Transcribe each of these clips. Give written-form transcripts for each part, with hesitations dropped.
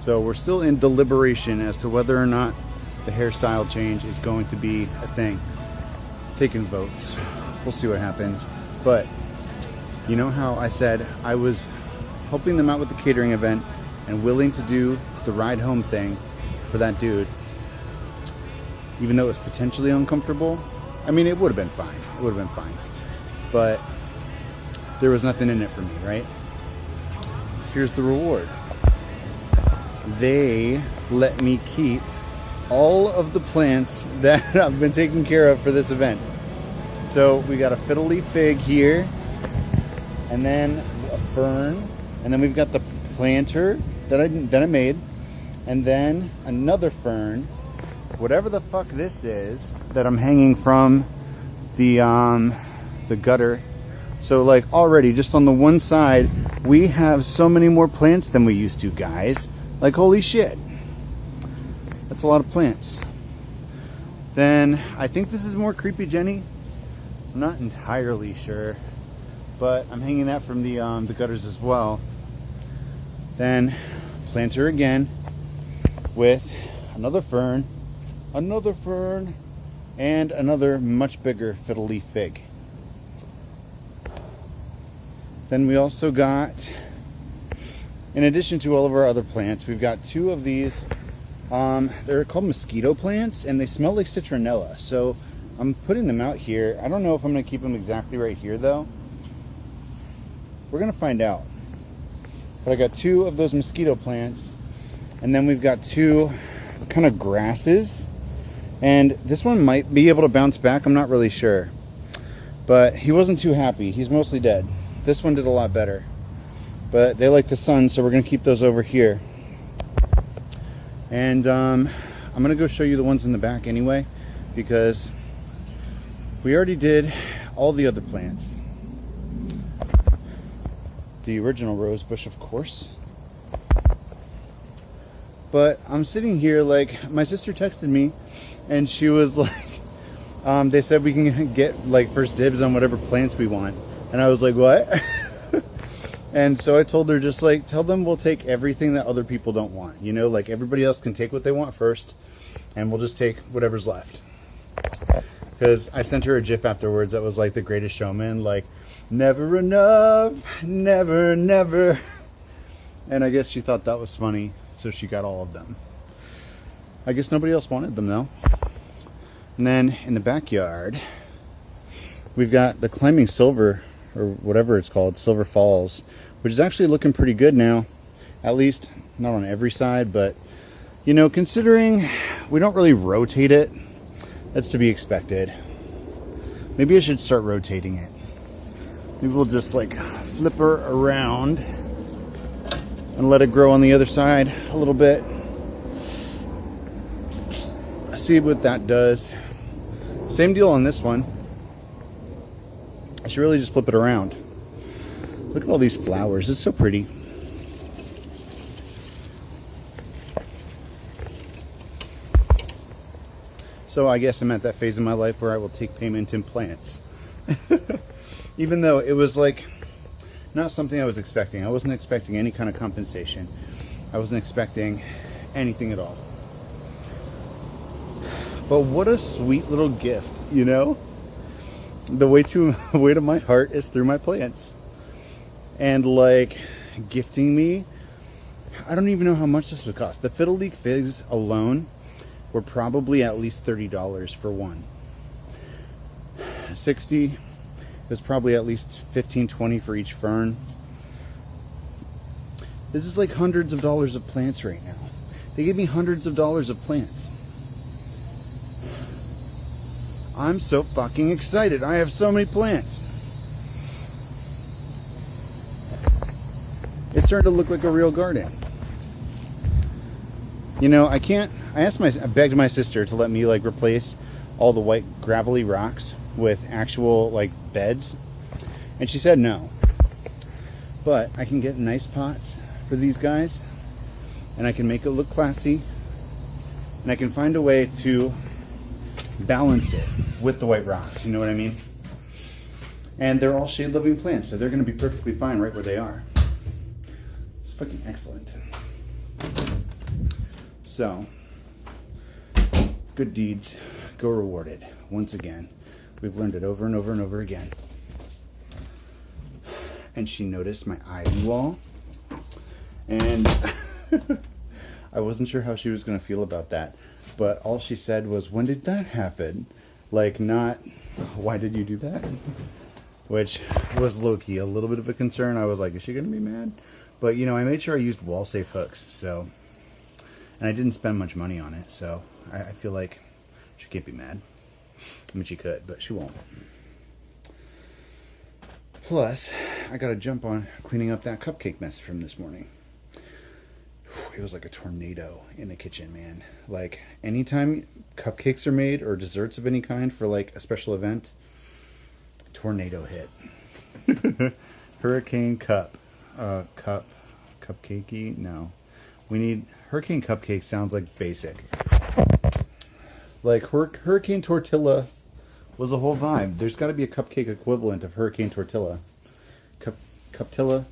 So we're still in deliberation as to whether or not the hairstyle change is going to be a thing. Taking votes. We'll see what happens. But you know how I said I was helping them out with the catering event and willing to do the ride home thing for that dude, even though it was potentially uncomfortable? I mean, it would have been fine. It would have been fine. But there was nothing in it for me, right? Here's the reward. They let me keep all of the plants that I've been taking care of for this event. So we got a fiddle leaf fig here, and then a fern, and then we've got the planter that I made, and then another fern, whatever the fuck this is, that I'm hanging from the gutter. So like already just on the one side, we have so many more plants than we used to, guys. Like holy shit. That's a lot of plants. Then I think this is more Creepy Jenny. I'm not entirely sure, but I'm hanging that from the gutters as well. Then planter again with another fern, and another much bigger fiddle leaf fig. Then we also got, in addition to all of our other plants, we've got two of these. They're called mosquito plants, and they smell like citronella. So I'm putting them out here. I don't know if I'm going to keep them exactly right here, though. We're going to find out. But I got two of those mosquito plants, and then we've got two kind of grasses. And this one might be able to bounce back. I'm not really sure. But he wasn't too happy. He's mostly dead. This one did a lot better. But they like the sun, so we're going to keep those over here. And I'm going to go show you the ones in the back anyway, because we already did all the other plants. The original rose bush, of course. But I'm sitting here, like, my sister texted me, and she was like, they said we can get, like, first dibs on whatever plants we want. And I was like, what? And so I told her, just like, tell them we'll take everything that other people don't want. You know, like everybody else can take what they want first, and we'll just take whatever's left. Because I sent her a GIF afterwards that was like The Greatest Showman, like, never enough, never, never. And I guess she thought that was funny, so she got all of them. I guess nobody else wanted them though. And then in the backyard, we've got the Climbing Silver, or whatever it's called, Silver Falls, which is actually looking pretty good now. At least, not on every side, but, you know, considering we don't really rotate it, that's to be expected. Maybe I should start rotating it. Maybe we'll just, like, flip her around and let it grow on the other side a little bit. See what that does. Same deal on this one. I should really just flip it around. Look at all these flowers. It's so pretty. So I guess I'm at that phase in my life where I will take payment in plants. Even though it was like not something I was expecting. I wasn't expecting any kind of compensation. I wasn't expecting anything at all. But what a sweet little gift, you know? The way to my heart is through my plants. And like gifting me, I don't even know how much this would cost. The fiddle leaf figs alone were probably at least $30 for one. 60 is probably at least 15, 20 for each fern. This is like hundreds of dollars of plants right now. They gave me hundreds of dollars of plants. I'm so fucking excited. I have so many plants. It's starting to look like a real garden. You know, I begged my sister to let me like replace all the white gravelly rocks with actual like beds. And she said no. But I can get nice pots for these guys, and I can make it look classy, and I can find a way to balance it with the white rocks, you know what I mean? And they're all shade-loving plants, so they're going to be perfectly fine right where they are. It's fucking excellent. So, good deeds go rewarded. Once again, we've learned it over and over and over again. And she noticed my ivy wall, and I wasn't sure how she was going to feel about that. But all she said was, "When did that happen?" Like, not, "Why did you do that?" Which was low-key a little bit of a concern. I was like, is she going to be mad? But, you know, I made sure I used wall-safe hooks, so... And I didn't spend much money on it, so I feel like she can't be mad. I mean, she could, but she won't. Plus, I got to jump on cleaning up that cupcake mess from this morning. It was like a tornado in the kitchen, man. Like, anytime cupcakes are made or desserts of any kind for, like, a special event, tornado hit. Hurricane cupcakey? No. We need... Hurricane cupcake sounds like basic. Like, Hurricane tortilla was a whole vibe. There's got to be a cupcake equivalent of Hurricane tortilla. Cuptilla?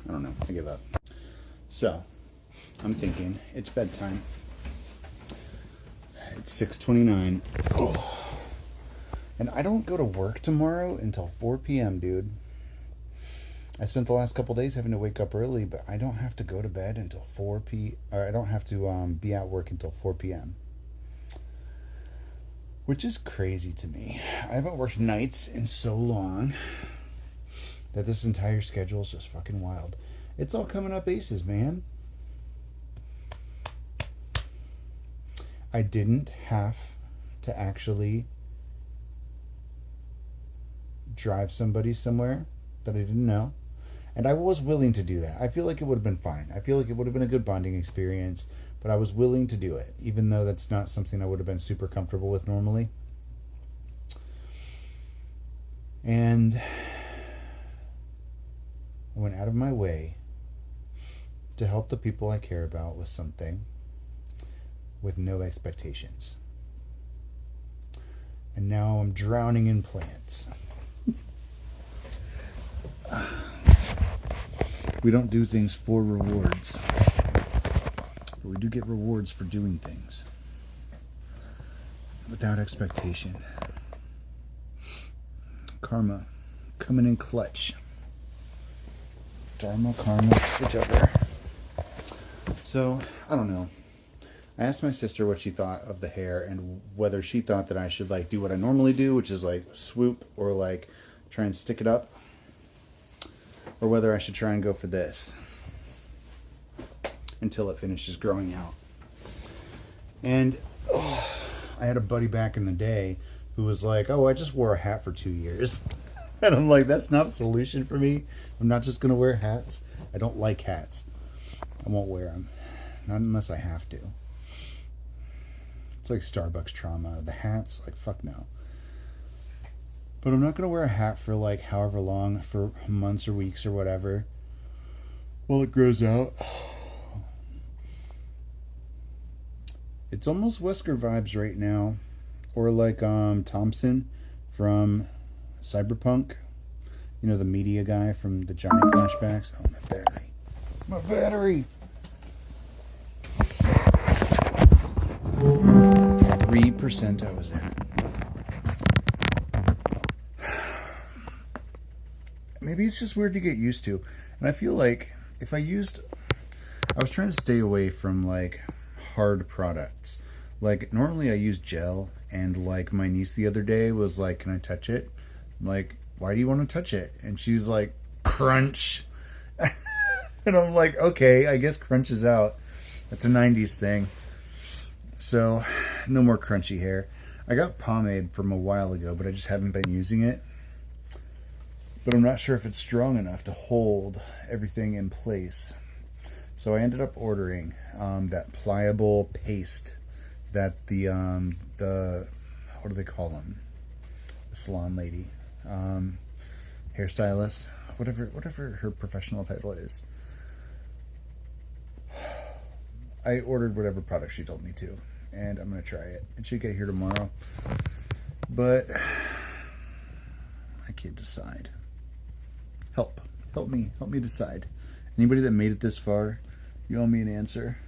I don't know. I give up. So, I'm thinking it's bedtime. It's 6:29. Oh. And I don't go to work tomorrow until 4 p.m., dude. I spent the last couple days having to wake up early, but I don't have to go to bed until 4 p.m. Or I don't have to be at work until 4 p.m. Which is crazy to me. I haven't worked nights in so long that this entire schedule is just fucking wild. It's all coming up aces, man. I didn't have to actually drive somebody somewhere that I didn't know. And I was willing to do that. I feel like it would have been fine. I feel like it would have been a good bonding experience, but I was willing to do it, even though that's not something I would have been super comfortable with normally. And I went out of my way to help the people I care about with something with no expectations. And now I'm drowning in plants. We don't do things for rewards, but we do get rewards for doing things without expectation. Karma coming in clutch. Dharma, karma, whichever. So, I don't know. I asked my sister what she thought of the hair and whether she thought that I should like do what I normally do, which is like swoop or like try and stick it up, or whether I should try and go for this until it finishes growing out. And I had a buddy back in the day who was like, "Oh, I just wore a hat for 2 years." And I'm like, that's not a solution for me. I'm not just going to wear hats. I don't like hats. I won't wear them. Not unless I have to. It's like Starbucks trauma. The hats, like, fuck no. But I'm not going to wear a hat for like however long, for months or weeks or whatever, while it grows out. It's almost Wesker vibes right now. Or like Thompson from Cyberpunk. You know, the media guy from the Johnny flashbacks. Oh, my battery. My battery! 3% I was at. Maybe it's just weird to get used to. And I feel like if I was trying to stay away from like hard products. Like normally I use gel, and like my niece the other day was like, "Can I touch it?" I'm like, "Why do you want to touch it?" And she's like, "Crunch." And I'm like, okay, I guess crunch is out. That's a 90s thing. So no more crunchy hair. I got pomade from a while ago, but I just haven't been using it. But I'm not sure if it's strong enough to hold everything in place. So I ended up ordering that pliable paste that the what do they call them? The salon lady, hairstylist, whatever her professional title is. I ordered whatever product she told me to, and I'm gonna try it. It should get here tomorrow, but I can't decide. Help me decide. Anybody that made it this far, you owe me an answer.